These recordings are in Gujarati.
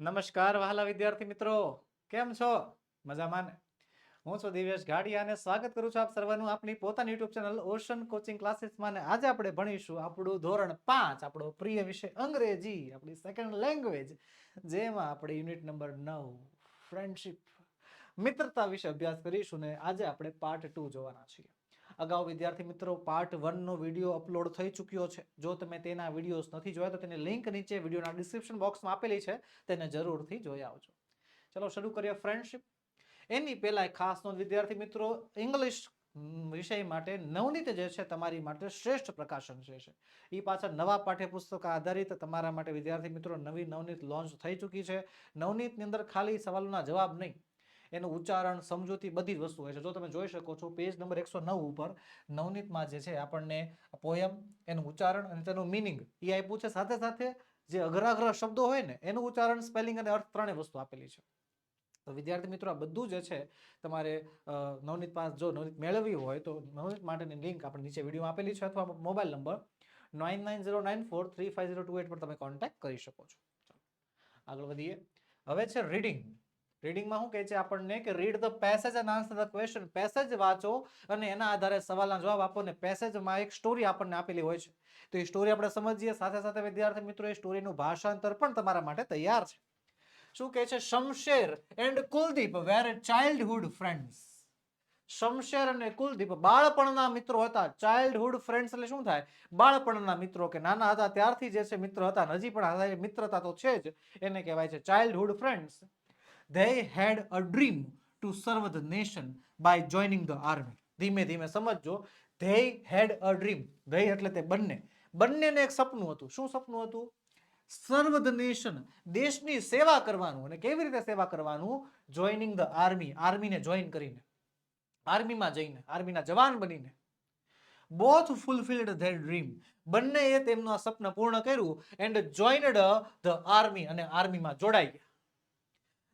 નમસ્કાર વહાલા વિદ્યાર્થી મિત્રો, કેમ છો? મજામાં ને? હું છું દિવ્યેશ ઘાડિયા અને સ્વાગત કરું છું આપ સર્વનું આપણી પોતાની યુટ્યુબ ચેનલ ઓશન કોચિંગ ક્લાસીસમાં. અને આજે આપણે ભણીશું આપણું ધોરણ 5, આપણો પ્રિય વિષય અંગ્રેજી, આપણી સેકન્ડ લેંગ્વેજ, જેમાં આપણે યુનિટ નંબર 9 ફ્રેન્ડશિપ, મિત્રતા વિશે અભ્યાસ કરીશું. ને આજે આપણે પાર્ટ 2 જોવાના છીએ. અગાઉ વિદ્યાર્થી મિત્રો પાર્ટ 1 નો વિડીયો અપલોડ થઈ ચૂક્યો છે. જો તમે તેના વિડીયોઝ નથી જોયા તો તેની લિંક નીચે વિડીયોના ડિસ્ક્રિપ્શન બોક્સમાં આપેલી છે, તેને જરૂરથી જોઈ આવજો. ચલો શરૂ કરીએ ફ્રેન્ડશિપ. એની પહેલા ખાસ નોંધ વિદ્યાર્થી મિત્રો, ઇંગ્લિશ વિષય માટે નવનીત જે છે તમારી માટે શ્રેષ્ઠ પ્રકાશન છે. એ પાછળ નવા પાઠ્યપુસ્તક આધારિત તમારા માટે વિદ્યાર્થી મિત્રો નવી નવનીત લોન્ચ થઈ ચૂકી છે. નવનીતની અંદર ખાલી સવાલોના જવાબ નહીં, એનું ઉચ્ચારણ, સમજૂતી, બધી જ વસ્તુ હોય છે. જો તમે જોઈ શકો છો પેજ નંબર 109 ઉપર નવનીતમાં જે છે આપણને પોયમ, એનું ઉચ્ચારણ અને તેનું મિનિંગ એ આપ્યું છે. સાથે સાથે જે અઘરા શબ્દો હોય ને એનું ઉચ્ચારણ, સ્પેલિંગ અને અર્થ ત્રણેય વસ્તુ આપેલી છે. તો વિદ્યાર્થી મિત્રો આ બધું જે છે તમારે નવનીત પાસ જો નવનીત મેળવવી હોય તો નવનીત માટેની લિંક આપણે નીચે વિડીયોમાં આપેલી છે, અથવા મોબાઈલ નંબર 9909435028 પર તમે કોન્ટેક્ટ કરી શકો છો. આગળ વધીએ. હવે છે રીડિંગ. રીડિંગમાં શું કહે છે આપણને કે read the passage and answer the question. Passage વાંચો અને એના આધારે સવાલના જવાબ આપો. ને પેસેજમાં એક સ્ટોરી આપણને આપેલી હોય છે, તો એ સ્ટોરી આપણે સમજીએ. સાથે સાથે વિદ્યાર્થી મિત્રો એ સ્ટોરીનું ભાષાંતર પણ તમારા માટે તૈયાર છે. શું કહે છે? Shamsher and Kuldeep were childhood friends. Shamsher અને કુલદીપ બાળપણના મિત્રો હતા. ચાઇલ્ડહુડ ફ્રેન્ડ્સ એટલે શું થાય? બાળપણના મિત્રો, કે નાના હતા ત્યારથી જે છે મિત્ર હતા, હજી પણ મિત્રતા તો છે જ, એને કહેવાય છે childhood friends. They had a dream to serve the nation by joining the army. ધીમે ધીમે સમજો. They had a dream. They એટલે તે બંને, બંનેને એક સપનું હતું. શું સપનું હતું? સર્વ ધ નેશન, દેશની સેવા કરવાનું. અને કેવી રીતે સેવા કરવાનું? જોઈનિંગ ધ આર્મી, આર્મીને જોઈન કરીને, આર્મીમાં જઈને, આર્મીના જવાન બનીને. બોથ ફુલફિલ્ડ ધેર ડ્રીમ, બંનેએ તેમનું આ સપનું પૂર્ણ કર્યું. એન્ડ જોઈન્ડ ધ આર્મી, અને આર્મીમાં જોડાઈ ગયા.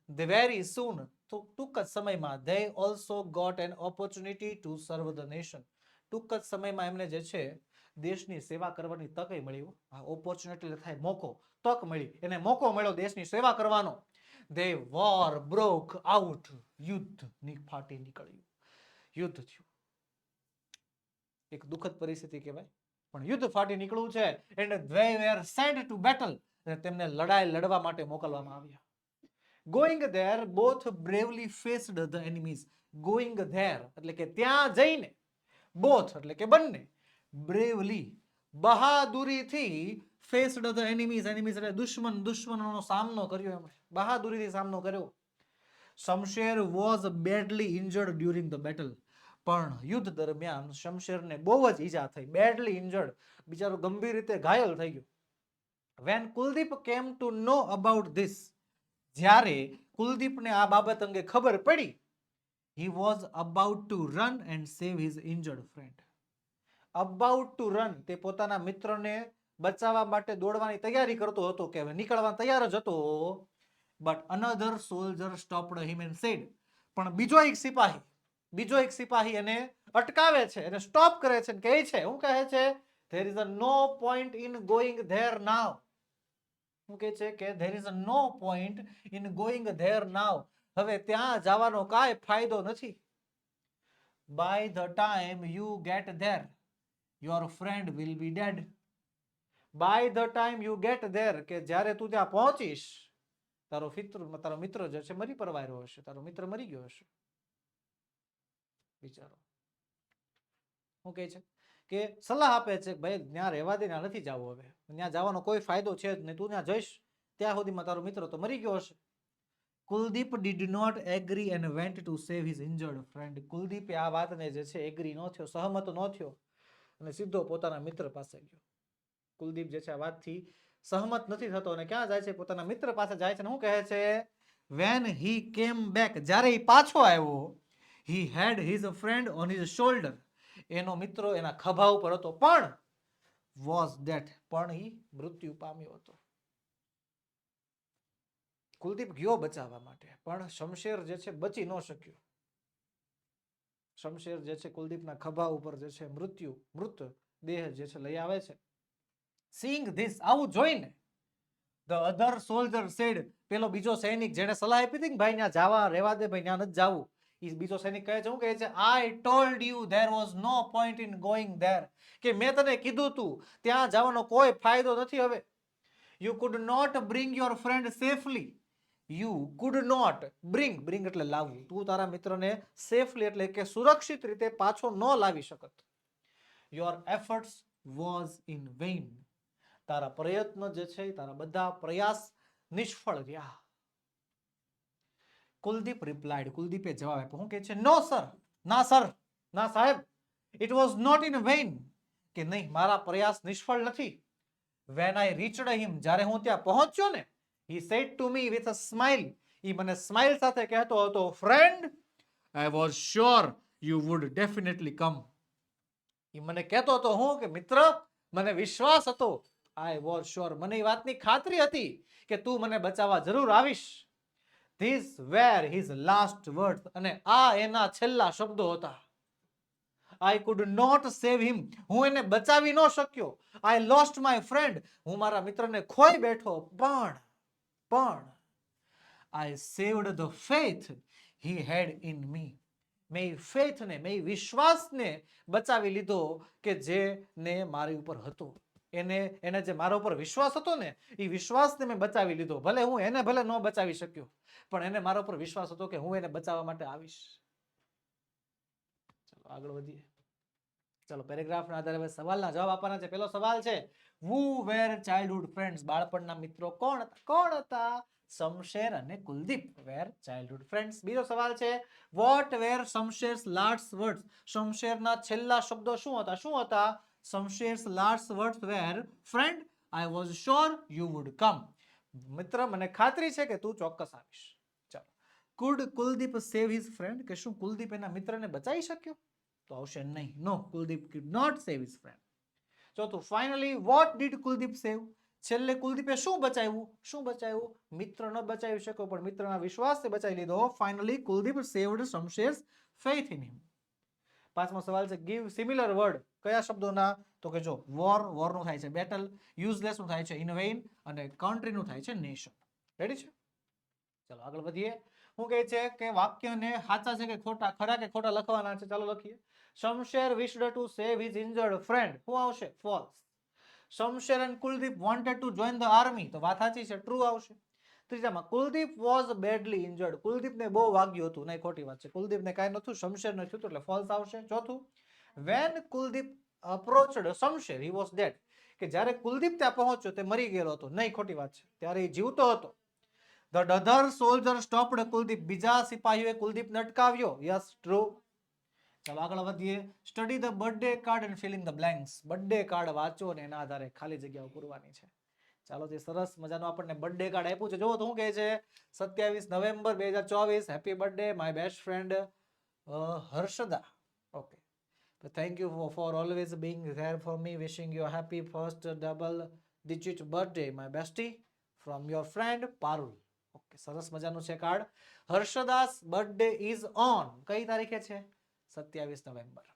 The very soon, ટૂંક જ સમયમાં, they also got an opportunity to serve the nation. ટૂંક જ સમયમાં એમને જે છે દેશની સેવા કરવાની તક મળી. આ ઓપોર્ચ્યુનિટી એટલે થાય મોકો, તક મળી, એને મોકો મળ્યો દેશની સેવા કરવાનો. They war broke out, યુદ્ધની ફાટી નીકળ્યું, યુદ્ધ થયું. એક દુઃખદ પરિસ્થિતિ કહેવાય, પણ યુદ્ધ ફાટી નીકળ્યું છે. and they were sent to battle, તેમને લડાઈ લડવા માટે મોકલવામાં આવ્યા. Going there, both bravely faced the enemies. Going there એટલે કે ત્યાં જઈને, both એટલે કે બંને, bravely બહાદુરીથી, faced the enemies, enemies એટલે દુશ્મન, દુશ્મનોનો સામનો કર્યો એમણે, બહાદુરીથી સામનો કર્યો. Shamsher was badly injured during the battle. પણ યુદ્ધ દરમિયાન શમશેરને બહુ જ ઈજા થઈ, badly injured, બિચારો ગંભીર રીતે ઘાયલ થઈ ગયો. When Kuldeep came to know about this, જ્યારે કુલદીપને આ બાબત અંગે ખબર પડી, he was about to run and save his injured friend. About to run, તે પોતાના મિત્રને બચાવવા માટે દોડવાની તૈયારી કરતો હતો, કે નીકળવા તૈયાર જ હતો. But another soldier stopped him and said, પણ બીજો એક સિપાહી એને અટકાવે છે, એને સ્ટોપ કરે છે, કહે છે, શું કહે છે? There is a no point in going there now. શું કહે છે કે there is a no point in going there now. હવે ત્યાં જવાનો કાંઈ ફાયદો નથી. By the time you get there, your friend will be dead. By the time you get there, કે જ્યારે તું ત્યાં પહોંચીશ, તારો મિત્ર જે છે મરી પરવાર્યો હશે, તારો મિત્ર મરી ગયો હશે. વિચારો શું કહે છે કે સલાહ આપે છે કે ભાઈ ત્યાં રહેવા દે, નથી જવું, હવે ત્યાં જવાનો કોઈ ફાયદો છે જ નહીં, તું ત્યાં જઈશ ત્યાં સુધીમાં તારો મિત્ર તો મરી ગયો હશે. Kuldeep did not agree and went to save his injured friend. કુલદીપે આ વાતને જે છે એગ્રી ન થયો, સહમત ન થયો, અને સીધો પોતાના મિત્ર પાસે ગયો. કુલદીપ જે છે આ વાતથી સહમત નથી થતો અને ક્યાં જાય છે? પોતાના મિત્ર પાસે જાય છે. શું કહે છે? When he came back, જ્યારે એ પાછો આવ્યો, he had his friend on his shoulder. એનો મિત્ર એના ખભા ઉપર હતો, પણ was dead, પણ એ મૃત્યુ પામ્યો હતો. કુલદીપ ગયો બચાવવા માટે, પણ શમશેર જે છે બચી ન શક્યો. શમશેર જે છે કુલદીપના ખભા ઉપર જે છે મૃત દેહ જે છે લઈ આવે છે. Seeing this, આવું જોઈને, ધ અધર સોલ્જર સેડ, પેલો બીજો સૈનિક જેને સલાહ આપી હતી કે ભાઈ ત્યાં જવા રહેવા દે, ભાઈ ત્યાં નથી જવું, એ બીજો સૈનિક કહે છે, શું કહે છે, I told you there was no point in going there, કે મેં તને કીધું તું ત્યાં જવાનો કોઈ ફાયદો નથી હવે. You could not bring your friend safely, you could not bring એટલે લાવવું, તું તારા મિત્રને સેફલી એટલે કે સુરક્ષિત રીતે પાછો ન લાવી શકત. Your efforts was in vain, તારા પ્રયત્ન જે છે તારા બધા પ્રયાસ નિષ્ફળ રહ્યા. કુલદીપ રિપ્લાઇડ, કુલદીપે જવાબ આપ્યો, શું કહે છે, નો સર, ના સર, ના સાહેબ, it was not in vain, કે નહીં મારા પ્રયાસ નિષ્ફળ નથી. When I reached him, જ્યારે હું ત્યાં પહોંચ્યો ને, he said to me with a smile, એ મને સ્માઇલ સાથે કહેતો હતો, friend, I was sure you would definitely come. એ મને કહેતો હતો હું કે મિત્ર, મને વિશ્વાસ હતો, I was sure, મને એ વાતની ખાતરી હતી કે તું મને બચાવવા જરૂર આવીશ. These were his last words, અને આ એના છેલ્લા શબ્દો હતા. I could not save him, હું એને બચાવી ન શક્યો. I lost my friend, હું મારા મિત્રને ખોઈ બેઠો, પણ I saved the faith he had in me, મેં ફેથને, મેં વિશ્વાસને બચાવી લીધો કે જેને મારી ઉપર હતો. એને જે મારા ઉપર વિશ્વાસ હતો ને, એ વિશ્વાસને મેં બચાવી લીધો. ભલે હું એને ભલે ન બચાવી શક્યો, પણ એને મારા ઉપર વિશ્વાસ હતો કે હું એને બચાવવા માટે આવીશ. ચલો આગળ વધીએ. ચલો પેરેગ્રાફના આધારે હવે સવાલના જવાબ આપવાના છે. પહેલો સવાલ છે, who were childhood friends, બાળપણના મિત્રો કોણ હતા? શમશેર અને કુલદીપ were childhood friends. બીજો સવાલ છે, what were શમશેર's last words, શમશેરના છેલ્લા શબ્દો શું હતા? શમશેર's last words were, friend, I was sure you would come, મિત્ર મને ખાતરી છે કે તું ચોક્કસ આવીશ. ચાલો, could Kuldeep save his friend, કે શું કુલદીપ એના મિત્રને બચાવી શક્યો? તો આવશે નહીં, નો, Kuldeep could not save his friend. ચોથું, finally what did Kuldeep save, છેલ્લે કુલદીપે શું બચાવ્યું? મિત્ર ન બચાવી શક્યો પણ મિત્રના વિશ્વાસથી બચાવી લીધો. Finally Kuldeep saved શમશેર's faith in him. પાંચમો સવાલ છે, give similar word, કયા શબ્દોના? તો કે જો, war નું થાય છે બેટલ, useless નું થાય છે in vain, અને country નું થાય છે nation. રેડી છે? ચાલો આગળ વધીએ. શું કહે છે કે વાક્યને સાચા છે કે ખોટા, ખરા કે ખોટા લખવાના છે. ચાલો લખીએ. Shamsher wished to save his injured friend, શું આવશે? false. Shamsher and Kuldeep wanted to join the army, તો વાત સાચી છે, true આવશે. ત્રીજામાં, કુલદીપ was badly injured, કુલદીપને બહુ વાગ્યું હતું, નહીં, ખોટી વાત છે, કુલદીપને કાંઈ નહોતું, શમશેરને થયું હતું, એટલે false આવશે. ચોથું, when Kuldeep approached Shamsher, he was dead, કે જ્યારે કુલદીપ ત્યાં પહોંચ્યો તે મરી ગયેલો હતો, નહીં, ખોટી વાત છે, ત્યારે એ જીવતો હતો. The other soldier stopped Kuldeep, બીજા સિપાહીઓએ કુલદીપને અટકાવ્યો. Yes, true. ચાલો આગળ વધીએ. Study the birthday card and feeling the blanks, birthday card વાંચો અને એના આધારે ખાલી જગ્યાઓ પૂરવાની છે. ચાલો, જે સરસ મજાનું આપણને બર્થડે કાર્ડ આપ્યું છે, જો તો શું કહે છે, 27 November 2024, happy birthday my best friend Harshada. Okay, thank you for always being there for me, wishing you happy first double digit birthday my bestie from your friend Parul. Okay, સરસ મજાનું છે card. Harshada's birthday is on, કઈ તારીખે છે? 27 નવેમ્બર.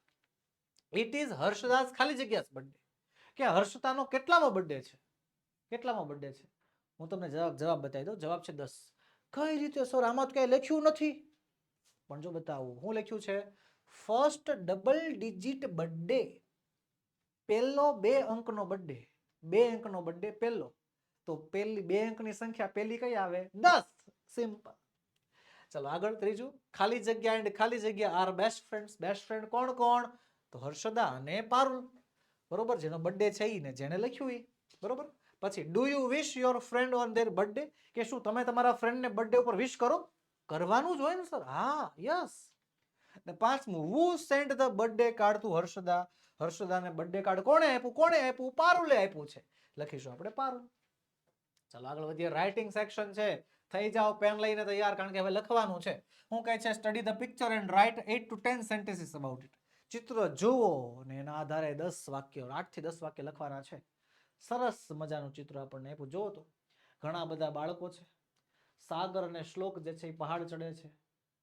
ઇટ ઇઝ હર્ષદાસ ખાલી જગ્યા બર્થડે, કે હર્ષદાનો કેટલામો બર્થડે છે? હું તમને જવાબ બતાવી દઉં. જવાબ છે 10. કઈ રીતે સર, આમાં તો કઈ લખ્યું નથી. પણ જો બતાવું, શું લખ્યું છે? ફર્સ્ટ ડબલ ડિજિટ બર્થડે, પહેલો 2 અંકનો બર્થડે, 2 અંકનો બર્થડે પહેલો, તો પહેલી 2 અંકની સંખ્યા પહેલી કઈ આવે? 10. સિમ્પલ. ચલો આગળ. ત્રીજું, ખાલી જગ્યા એન્ડ ખાલી જગ્યા are best friends, best friend કોણ? તો હર્ષદા અને પારુલ, બરોબર, જેનો બર્થડે છે ઈ ને જેને લખ્યું ઈ, બરોબર. પછી, do you wish your friend on there birthday, કે શું તમે તમારા ફ્રેન્ડને બર્થડે ઉપર વિશ કરો? કરવાનું જ હોય ને સર. હા, યસ. અને પાંચમું, who sent the birthday card to Harshada, હર્ષદાને બર્થડે કાર્ડ કોણે આપ્યું? પારુલે આપ્યું છે, લખીશું આપણે પારુલ. ચાલો આગળ વધીએ. રાઇટિંગ સેક્શન છે, થઈ જાઓ પેન લઈને તૈયાર, કારણ કે હવે લખવાનું છે. શું કહે છે? Study the picture and write 8 to 10 sentences about it. ચિત્ર જુઓ અને એના આધારે 10 વાક્યો, 8 થી 10 વાક્ય લખવાના છે. સરસ મજાનું ચિત્ર આપણને આપ્યું. જુઓ તો ઘણા બધા બાળકો છે, સાગર અને શ્લોક જે છે એ પહાડ ચડે છે,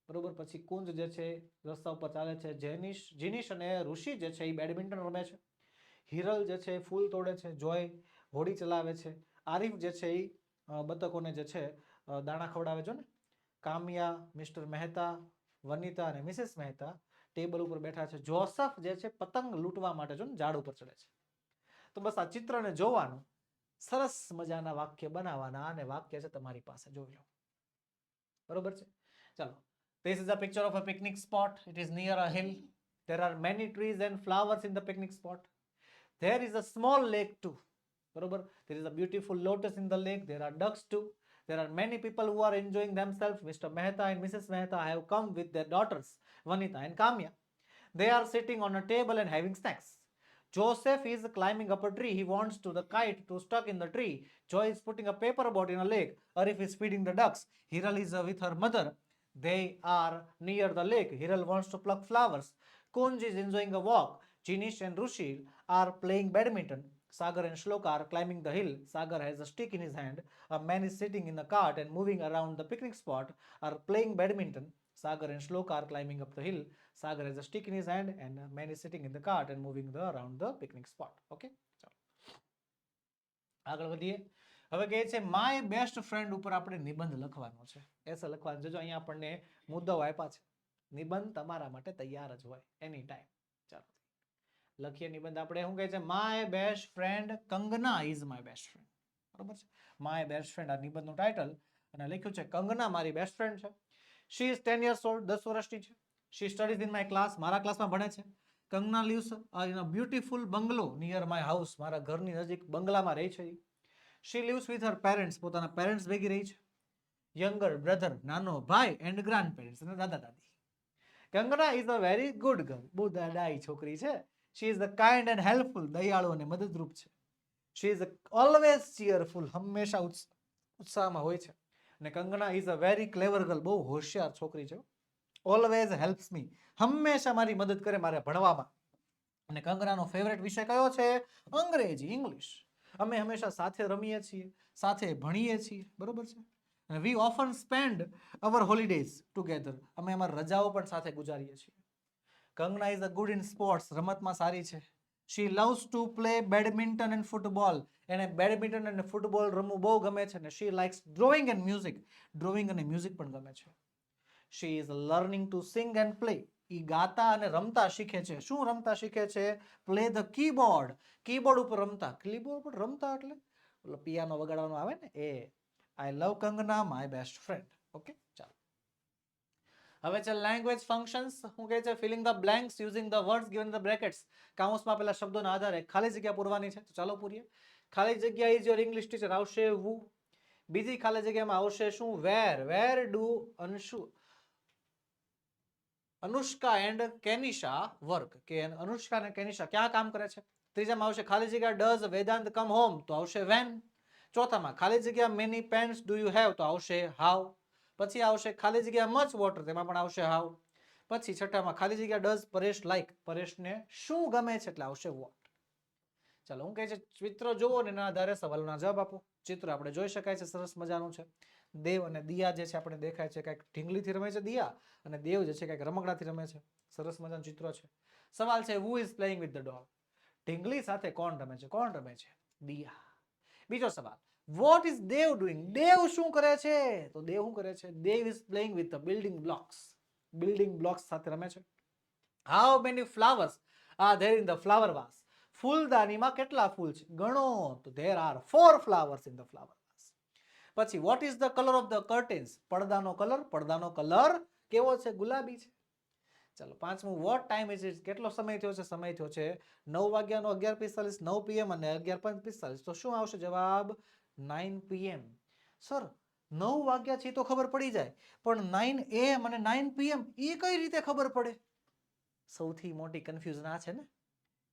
બરોબર. પછી કુંજ જે છે રસ્તા ઉપર ચાલે છે, જીનીશ અને ઋષિ જે છે એ બેડમિન્ટન રમે છે, હિરલ જે છે એ ફૂલ તોડે છે, જોય હોડી ચલાવે છે, આરિફ જે છે એ બતકોને જે છે દાણા ખવડાવે છો ને. કામ્યા, મિસ્ટર મહેતા, વનિતા અને મિસેસ મહેતા ટેબલ ઉપર બેઠા છે. જોસફ જે છે પતંગ લૂંટવા માટે જો ને ઝાડ ઉપર ચડે છે. તો બસ આ ચિત્રને જોવાનું, સરસ મજાના વાક્ય બનાવવાના, અને વાક્ય છે તમારી પાસે, જોઈ લો. બરોબર છે? ચાલો. This is a picture of a picnic spot. It is near a hill. There are many trees and flowers in the picnic spot. There is a small lake too. Barabar? There is a beautiful lotus in the lake. There are ducks too. There are many people who are enjoying themselves. Mr. Mehta and Mrs. Mehta have come with their daughters, Vanita and Kamya. They are sitting on a table and having snacks. Joseph is climbing up a tree. He wants to the kite to stuck in the tree. Joy is putting a paper boat in a lake. Arif is feeding the ducks. Hiral is with her mother. They are near the lake. Hiral wants to pluck flowers. Kunj is enjoying a walk. Jinish and Rushil are playing badminton. Sagar and Shloka are climbing the hill. Sagar has a stick in his hand. A man is sitting in the cart and moving around the picnic spot, are playing badminton. Sagar and Shloka are climbing up the hill. Sagar has a stick in his hand and a man is sitting in the cart and moving around the picnic spot. Okay? આગળ વધીએ. હવે કહે છે માય બેસ્ટ ફ્રેન્ડ ઉપર આપણે નિબંધ લખવાનો છે. એસે લખવાનું છે. જો અહીંયા આપણને મુદ્દાઓ આપ્યા છે. નિબંધ તમારા માટે તૈયાર જ હોય એની ટાઈમ. ચાલો લખીએ નિબંધ આપણે. શું કહે છે? My best friend Kangana is my best friend. બરોબર છે? માય બેસ્ટ ફ્રેન્ડ આ નિબંધનું ટાઇટલ, અને લખ્યું છે કંગના મારી બેસ્ટ ફ્રેન્ડ છે. શી ઇઝ 10 years old, 10 વર્ષની છે. શી સ્ટડીઝ ઇન માય ક્લાસ, મારા ક્લાસમાં ભણે છે. Kangana lives in a beautiful bungalow near my house, મારા ઘરની નજીક બંગલામાં રહે છે. She lives with her parents, પોતાના પેરેન્ટ્સ ભેગી રહી છે. Younger brother, નાનો ભાઈ, and grandparents, અને દાદા દાદી. Kangana is a very good girl, બહુ ડાઈ છોકરી છે. She is the kind and helpful, દયાળુ અને મદદરૂપ છે. She is always cheerful, હંમેશા ઉત્સાહમાં હોય છે. અને Kangana is a very clever girl, બહુ હોશિયાર છોકરી છે. Always helps me, હંમેશા મારી મદદ કરે મારે ભણવામાં. અને કંગનાનો ફેવરેટ વિષય કયો છે? અંગ્રેજી, ઇંગ્લિશ. અમે હંમેશા સાથે રમીએ છીએ, સાથે ભણીએ છીએ. બરોબર છે? We often spend our holidays together, અમે અમારી રજાઓ પણ સાથે ગુજારીએ છીએ. Kangana is a good in sports, રમતમાં સારી છે. She loves to play badminton and football, એને બેડમિન્ટન અને ફૂટબોલ રમવું બહુ ગમે છે. અને she likes drawing and music, drawing અને મ્યુઝિક પણ ગમે છે. She is learning to sing and play, ઈ ગાતા અને રમતા શીખે છે. શું રમતા શીખે છે? પ્લે ધ કીબોર્ડ, કીબોર્ડ ઉપર રમતા. કીબોર્ડ ઉપર રમતા એટલે ઓલો પિયાનો વગાડવાનો આવે ને એ. I love Kangana, my best friend. Okay, ચાલો. હવે છે લેંગ્વેજ ફંક્શન્સ. શું કહે છે? Filling the blanks using the words given the brackets. કાઉન્સમાં પેલા શબ્દોના આધારે ખાલી જગ્યા પૂરવાની છે. તો ચાલો પૂરીએ. ખાલી જગ્યા ઇઝ યોર ઇંગ્લિશ ટીચર, આવશે who. બીજી ખાલી જગ્યામાં આવશે શું? Where do Anushka and Kenisha work, કે અનુષ્કા અને કેનિશા ક્યાં કામ કરે છે. ત્રીજામાં આવશે ખાલી જગ્યા ડઝ વેદાંત કમ હોમ, તો આવશે વેન. ચોથામાં ખાલી જગ્યા many pens do you have, તો આવશે હાઉ. પછી આવશે ખાલી જગ્યા મચ વોટર, તેમાં પણ આવશે હાઉ. પછી છઠ્ઠામાં ખાલી જગ્યા ડઝ પરેશ લાઈક, પરેશને શું ગમે છે, એટલે આવશે વોટ. ચાલો, હું કહે છે ચિત્ર જોવો ને એના આધારે સવાલના જવાબ આપો. ચિત્ર આપણે જોઈ શકાય છે, સરસ મજાનું છે. દેવ અને દિયા જે છે આપણે દેખાય છે, કંઈક ઢીંગલીથી રમે છે દિયા, અને દેવ જે છે કંઈક રમકડાથી રમે છે. સરસ મજાનું ચિત્ર છે. સવાલ છે who is playing with the doll, ઢીંગલી સાથે કોણ રમે છે? કોણ રમે છે? દિયા. બીજો સવાલ, what is દેવ doing, દેવ શું કરે છે? તો દેવ શું કરે છે? દેવ is playing with the building blocks, building blocks સાથે રમે છે. how many flowers are there in the flower vase, ફૂલદાનીમાં કેટલા ફૂલ છે? ગણો. તો there are 4 flowers in the flower vase. પછી what is the color of the curtains, પડદાનો કલર કેવો છે? ગુલાબી છે. ચાલો, પાંચમું what time is it, કેટલો સમય થયો છે? સમય થયો છે 9 વાગ્યાનો 11:45, 9 PM અને 11:45. તો શું આવશે જવાબ? 9 PM. સર 9 વાગ્યા છે તો ખબર પડી જાય, પણ 9 AM અને 9 PM એ કઈ રીતે ખબર પડે? સૌથી મોટી કન્ફ્યુઝન આ છે ને,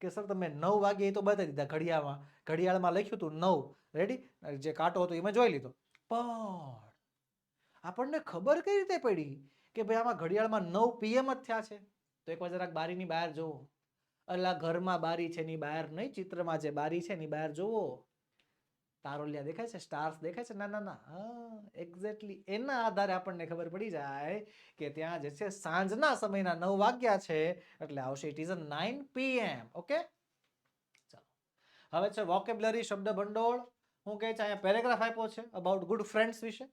કે સર તમે 9 વાગે તો બતાવી દીધા ઘડિયાળમાં લખ્યું હતું 9, રેડી, જે કાંટો હતો એ મેં જોઈ લીધો, પણ આપણને ખબર કઈ રીતે પડી કે ભાઈ આમાં ઘડિયાળમાં 9 PM જ થયા છે? તો એકવાર જરાક બારીની બહાર જોવો. અલા, ઘરમાં બારી છે ની બહાર નહીં, ચિત્રમાં જે બારી છે ની બહાર જોવો. તારોલિયા દેખાય છે, સ્ટાર્સ દેખાય છે? ના, એક્ઝેક્ટલી એના આધારે આપણને ખબર પડી જાય કે ત્યાં જે છે સાંજના સમયના 9 વાગ્યા છે, એટલે આવશે ઇટ ઇઝ 9 PM. ઓકે, ચાલો. હવે છે વોકેબ્યુલરી, શબ્દ ભંડોળ. હું કહે છે અહીંયા પેરેગ્રાફ આપ્યો છે અબાઉટ ગુડ ફ્રેન્ડ્સ વિશે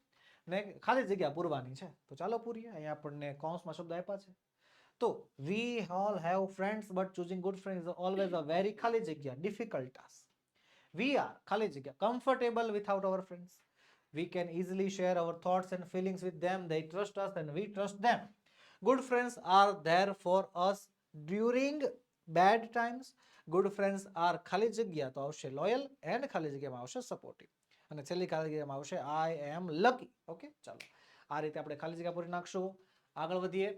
ને ખાલી જગ્યા પૂરવાની છે. તો ચાલો પૂરીએ. અહીંયા આપણને કૌંસમાં શબ્દ આપ્યા છે. તો we all have friends but choosing good friends is always a very ખાલી જગ્યા ડિફિકલ્ટ ટાસ્ક. વી આર ખાલી જગ્યા comfortable without hour friends. We can easily share our thoughts and feelings with them. They trust us and we trust them. Good friends are there for us during bad times. Good friends are ખાલી જગ્યા તો આવશે loyal and ખાલી જગ્યામાં આવશે supportive. અને છેલ્લી ખાલી જગ્યામાં આવશે I am lucky. ઓકે, ચાલો આ રીતે આપણે ખાલી જગ્યા પૂરી નાખશું. આગળ વધીએ.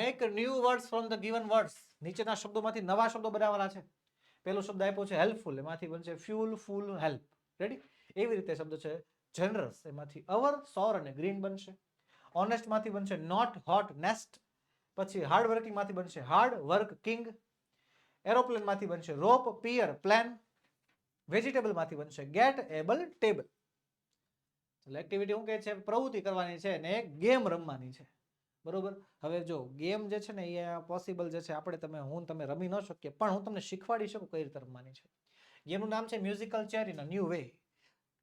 Make new words from the given words. નીચેના શબ્દોમાંથી નવા શબ્દો બનાવવાના છે. પહેલો શબ્દ આપ્યો છે helpful, એમાંથી બનશે fuel, full, help. રેડી? એવી રીતે શબ્દ છે generous, એમાંથી અવર, સોર અને ગ્રીન બનશે. ઓનેસ્ટ માંથી બનશે નોટ, હોટ, નેસ્ટ. પછી હાર્ડ વર્કિંગ માંથી બનશે હાર્ડ વર્ક, કિંગ. એરોપ્લેન માંથી બનશે રોપ, પિયર, પ્લાન. વેજીટેબલ માંથી બનશે ગેટ, એબલ, ટેબલ. એટલે એક્ટિવિટી શું કહે છે? પ્રવૃત્તિ કરવાની છે અને એક ગેમ રમવાની છે. બરોબર. હવે જો ગેમ જે છે ને એ પોસિબલ જે છે આપણે તમે રમી ન શકીએ, પણ હું તમને શીખવાડી શકું કઈ રીતે રમવાની છે. ગેમનું નામ છે musical chair in a new way.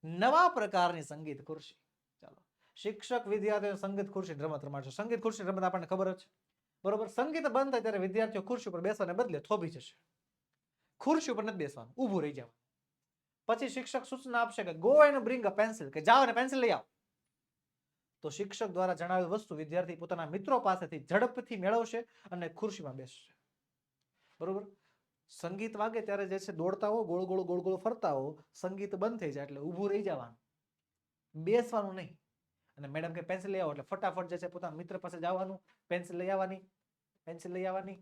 નવા પ્રકારની સંગીત ખુરશી. ચાલો, શિક્ષક વિદ્યાર્થીઓ સંગીત ખુરશી રમત રમાડશે. સંગીત ખુરશી રમત આપણને ખબર જ છે. બરોબર. સંગીત બંધ થાય ત્યારે વિદ્યાર્થીઓ ખુરશી ઉપર બેસવાને બદલે થોભી જશે. ખુરશી ઉપર નથી બેસવાનું, ઊભું રહી જવાનું. પછી શિક્ષક સૂચના આપશે કે go and bring a pencil, કે જાઓ અને પેન્સિલ લઈ આવો. તો શિક્ષક દ્વારા જણાવેલ વસ્તુ વિદ્યાર્થી પોતાના મિત્રો પાસેથી ઝડપથી મેળવશે અને ખુરશીમાં બેસશે. બરોબર. સંગીત વાગે ત્યારે જે છે દોડતા હો, ગોળ ગોળ ગોળ ગોળ ફરતા હો, સંગીત બંધ થઈ જાય એટલે ઊભું રહી જવાનું, બેસવાનું નહીં. અને મેડમ કે પેન્સિલ લઈ આવો એટલે ફટાફટ જે છે પોતાના મિત્ર પાસે જવાનું, પેન્સિલ લઈ આવવાની. પેન્સિલ લઈ આવવાની,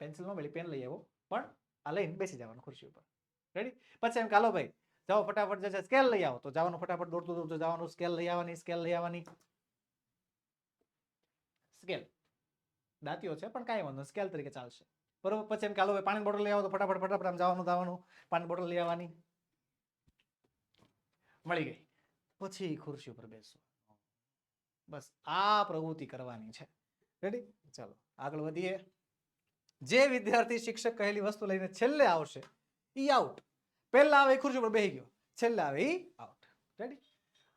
પેન્સિલ ન મળી પેન લઈ આવો, પણ આ લઈને બેસી જવાનું ખુરશી ઉપર. રેડી? પછી એમ કાલો ભાઈ જાઓ ફટાફટ જે છે સ્કેલ લઈ આવો, તો જવાનું ફટાફટ દોડતું દોડતું જવાનું, સ્કેલ લઈ આવવાની, સ્કેલ લઈ આવવાની. સ્કેલ દાંતીઓ છે પણ કાંઈ વાંધો, સ્કેલ તરીકે ચાલશે. બરોબર. પછી એમ કે હાલો ભાઈ પાણી બોટલ લઈ આવો, તો ફટાફટ ફટાફટ આમ જવાનું પાણી બોટલ લઈ આવવાની. મળી ગઈ. પછી ખુરશી ઉપર બેસવું. બસ આ પ્રવૃત્તિ કરવાની છે. રેડી? ચાલો આગળ વધીએ. જે વિદ્યાર્થી શિક્ષક કહેલી વસ્તુ લઈને છેલ્લે આવશે ઈ આઉટ. પહેલા આવે ખુરશી ઉપર બેસી ગયો, છેલ્લે આવે ઈ આઉટ. રેડી?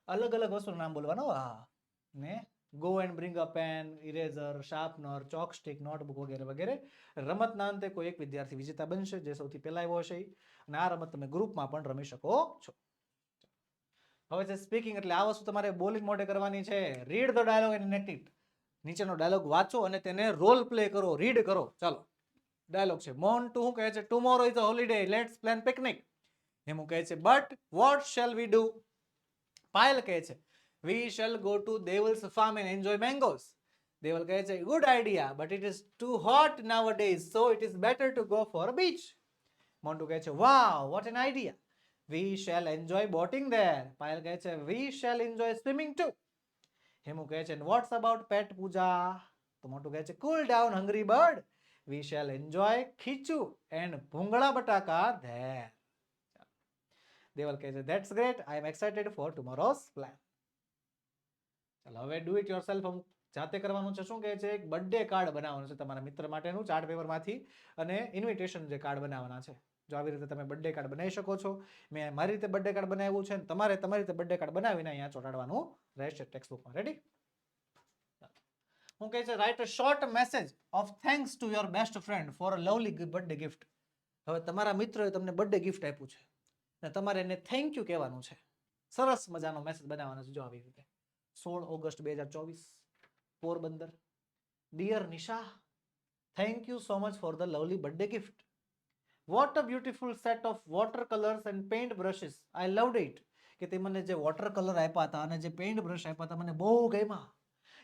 અલગ અલગ વસ્તુનું નામ બોલવાનું. હા, ને go and bring a pen, eraser, sharpener, chalk stick, notebook વગેરે વગેરે. રમતના અંતે કોઈ એક વિદ્યાર્થી વિજેતા બનશે જે સૌથી પહેલા આવ્યો હશે. અને આ રમત તમે ગ્રુપમાં પણ રમી શકો છો. હવે છે સ્પીકિંગ, એટલે આ વસ્તુ તમારે બોલિંગ મોડે કરવાની છે. Read the dialogue and enact it. નીચેનો ડાયલોગ વાંચો અને તેને રોલ પ્લે કરો, રીડ કરો. ચાલો ડાયલોગ છે મોન્ટુ શું કહે છે? Tomorrow is a holiday, let's plan picnic. એમ કહે છે but what shall we do? Payal કહે છે we shall go to Devil's farm and enjoy mangoes. Deval કહે છે good idea but it is too hot nowadays so it is better to go for a beach. Montu કહે છે wow what an idea, we shall enjoy boating there. Payal કહે છે we shall enjoy swimming too. Hemu કહે છે what's about pet puja? તો મોટું કહે છે cool down hungry bird, we shall enjoy khichu and ભૂંગળા બટાકા there. દેવલ કહે છે that's great, I am excited for tomorrow's plan. ચાલો હવે ડુ ઇટ યોરસેલ્ફ અમુક જાતે કરવાનું છે. શું કહે છે? એક બર્થડે કાર્ડ બનાવવાનું છે તમારા મિત્ર માટેનું ચાર્ટ પેપરમાંથી, અને ઇન્વિટેશન જે કાર્ડ બનાવવાના છે. જો આવી રીતે તમે બર્થડે કાર્ડ બનાવી શકો છો. મેં મારી રીતે બર્થડે કાર્ડ બનાવ્યું છે, તમારે તમારી રીતે બર્થડે કાર્ડ બનાવીને અહીંયા ચોંટાડવાનું રહેશે ટેક્સ્ટ બુકમાં. રેડી? હું કહે છે write a short message of thanks to your best friend for a lovely birthday gift. હવે તમારા મિત્રોએ તમને બર્થડે ગિફ્ટ આપ્યું છે અને તમારે એને થેન્ક યુ કહેવાનું છે. સરસ મજાનો મેસેજ બનાવવાનો છે. જો આવી રીતે 16 August 2024 Porbandar. Dear Nisha, thank you so much for the lovely birthday gift. What a beautiful set of water colours and paint brushes, I loved it. કે તે મને જે વોટર કલર આપ્યા હતા અને જે પેઇન્ટ બ્રશ આપ્યા હતા મને બહુ ગમ્યા.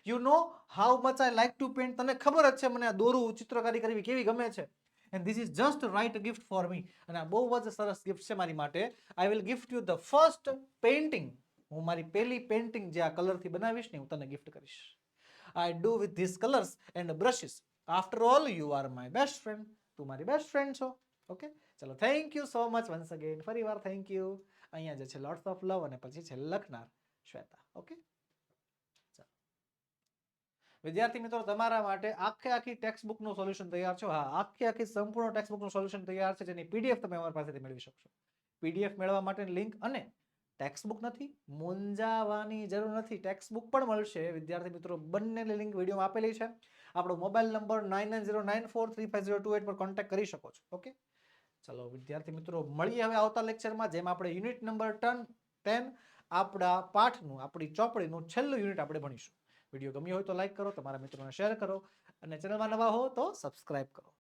You know how much I like to paint. તને ખબર જ છે મને આ દોરવું, ચિત્રકારી કરવી કેવી ગમે છે. And this is just right gift for me. અને આ બહુ જ સરસ ગિફ્ટ છે મારી માટે. I will gift you the first painting. હું મારી પહેલી પેઇન્ટિંગ જે આ કલરથી બનાવીશ ને હું તને ગિફ્ટ કરીશ. I do with this colours and brushes. After all you are my best friend. તું મારી બેસ્ટ ફ્રેન્ડ છો. ઓકે, ચલો thank you so much once again. ફરી વાર થેન્ક યુ. અહીંયા જે છે લોટ્સ ઓફ લવ અને પછી છે લખનાર શ્વેતા. ઓકે, વિદ્યાર્થી મિત્રો તમારા માટે આખી ટેક્સ્ટ બુકનું સોલ્યુશન તૈયાર છે. હા, આખી સંપૂર્ણ ટેક્સ્ટ બુકનું સોલ્યુશન તૈયાર છે જેની પીડીએફ તમે અમારી પાસેથી મેળવી શકશો. PDF મેળવવા માટેની લિંક અને ટેક્સ્ટ બુક નથી, મૂંઝાવાની જરૂર નથી, ટેક્સ્ટ બુક પણ મળશે વિદ્યાર્થી મિત્રો, બંનેની લિંક વિડીયોમાં આપેલી છે. આપણો મોબાઈલ નંબર 9909435028 પર કોન્ટેક્ટ કરી શકો છો. ઓકે, ચલો વિદ્યાર્થી મિત્રો મળીએ હવે આવતા લેક્ચરમાં, જેમાં આપણે યુનિટ નંબર 10 આપણા પાઠનું, આપણી ચોપડીનું છેલ્લું યુનિટ આપણે ભણીશું. વિડીયો ગમ્યો હોય તો લાઈક કરો, તમારા મિત્રોને શેર કરો અને ચેનલમાં નવા હો તો સબસ્ક્રાઇબ કરો.